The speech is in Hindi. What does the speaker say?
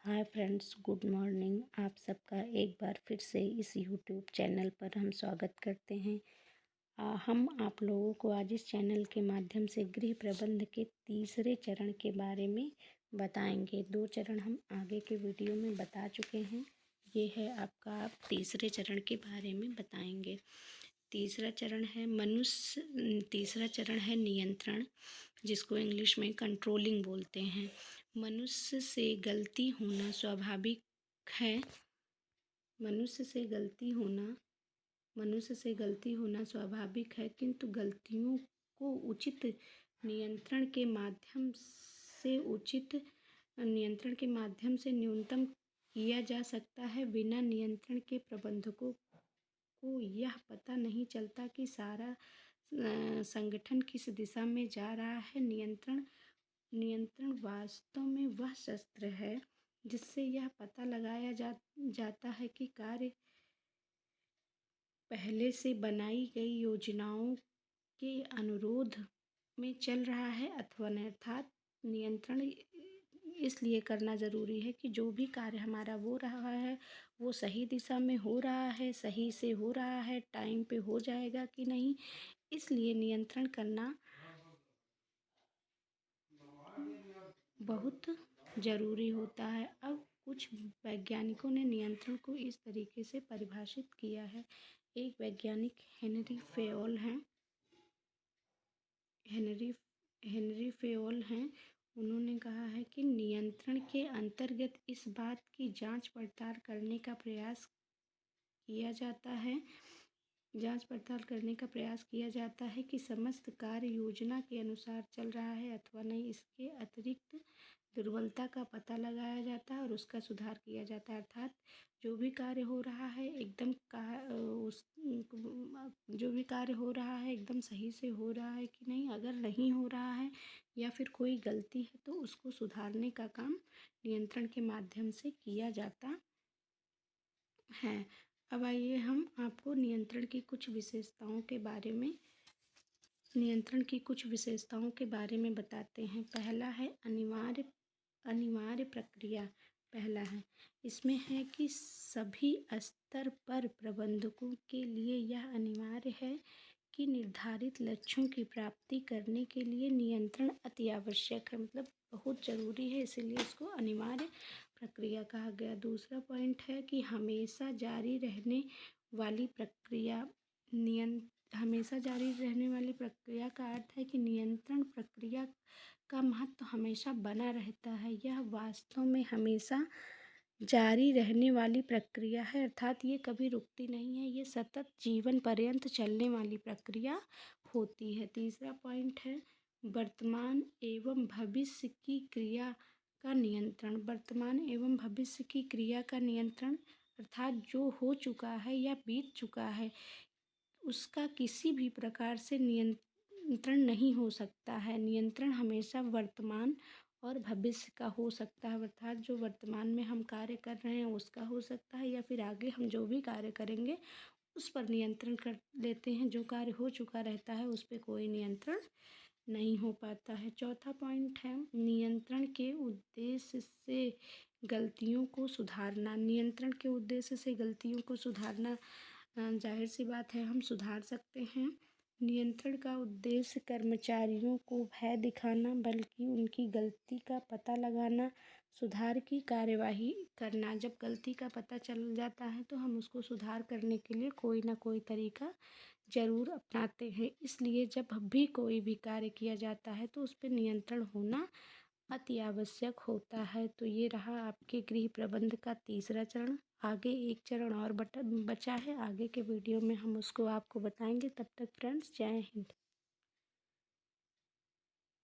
Hi friends, good morning. आप सबका एक बार फिर से इस यूट्यूब चैनल पर हम स्वागत करते हैं। हम आप लोगों को आज इस चैनल के माध्यम से गृह प्रबंध के तीसरे चरण के बारे में बताएंगे। 2 चरण हम आगे के वीडियो में बता चुके हैं। ये है आपका, आप तीसरे चरण के बारे में बताएंगे। तीसरा चरण है नियंत्रण, जिसको इंग्लिश में कंट्रोलिंग बोलते हैं। मनुष्य से गलती होना स्वाभाविक है। मनुष्य से गलती होना स्वाभाविक है, किंतु गलतियों को उचित नियंत्रण के माध्यम से न्यूनतम किया जा सकता है। बिना नियंत्रण के प्रबंधकों को यह पता नहीं चलता कि सारा संगठन किस दिशा में जा रहा है। नियंत्रण वास्तव में वह शस्त्र है जिससे यह पता लगाया जाता है कि कार्य पहले से बनाई गई योजनाओं के अनुरोध में चल रहा है अथवा नहीं। अर्थात नियंत्रण इसलिए करना ज़रूरी है कि जो भी कार्य हमारा हो रहा है वो सही दिशा में हो रहा है, सही से हो रहा है, टाइम पे हो जाएगा कि नहीं। इसलिए नियंत्रण करना बहुत ज़रूरी होता है। अब कुछ वैज्ञानिकों ने नियंत्रण को इस तरीके से परिभाषित किया है। एक वैज्ञानिक हेनरी फेयोल हैं। उन्होंने कहा है कि नियंत्रण के अंतर्गत इस बात की जांच पड़ताल करने का प्रयास किया जाता है कि समस्त कार्य योजना के अनुसार चल रहा है अथवा नहीं। इसके अतिरिक्त दुर्बलता का पता लगाया जाता है और उसका सुधार किया जाता है। अर्थात जो भी कार्य हो रहा है एकदम सही से हो रहा है कि नहीं। अगर नहीं हो रहा है या फिर कोई गलती है तो उसको सुधारने का काम नियंत्रण के माध्यम से किया जाता है। अब आइए हम आपको नियंत्रण की कुछ विशेषताओं के बारे में बताते हैं। पहला है अनिवार्य प्रक्रिया। इसमें है कि सभी स्तर पर प्रबंधकों के लिए यह अनिवार्य है कि निर्धारित लक्ष्यों की प्राप्ति करने के लिए नियंत्रण अति आवश्यक है। मतलब बहुत ज़रूरी है, इसीलिए इसको अनिवार्य प्रक्रिया कहा गया। दूसरा पॉइंट है कि हमेशा जारी रहने वाली प्रक्रिया का अर्थ है कि नियंत्रण प्रक्रिया का महत्व हमेशा बना रहता है। यह वास्तव में हमेशा जारी रहने वाली प्रक्रिया है, अर्थात ये कभी रुकती नहीं है। ये सतत जीवन पर्यंत चलने वाली प्रक्रिया होती है। तीसरा पॉइंट है वर्तमान एवं भविष्य की क्रिया का नियंत्रण। अर्थात जो हो चुका है या बीत चुका है उसका किसी भी प्रकार से नियंत्रण नहीं हो सकता है। नियंत्रण हमेशा वर्तमान और भविष्य का हो सकता है। अर्थात जो वर्तमान में हम कार्य कर रहे हैं उसका हो सकता है या फिर आगे हम जो भी कार्य करेंगे उस पर नियंत्रण कर लेते हैं। जो कार्य हो चुका रहता है उस पर कोई नियंत्रण नहीं हो पाता है। चौथा पॉइंट है नियंत्रण के उद्देश्य से गलतियों को सुधारना। जाहिर सी बात है, हम सुधार सकते हैं। नियंत्रण का उद्देश्य कर्मचारियों को भय दिखाना बल्कि उनकी गलती का पता लगाना, सुधार की कार्यवाही करना। जब गलती का पता चल जाता है तो हम उसको सुधार करने के लिए कोई ना कोई तरीका ज़रूर अपनाते हैं। इसलिए जब भी कोई भी कार्य किया जाता है तो उस पर नियंत्रण होना अति आवश्यक होता है। तो ये रहा आपके गृह प्रबंध का तीसरा चरण। आगे एक चरण और बचा है, आगे के वीडियो में हम उसको आपको बताएंगे। तब तक फ्रेंड्स, जय हिंद।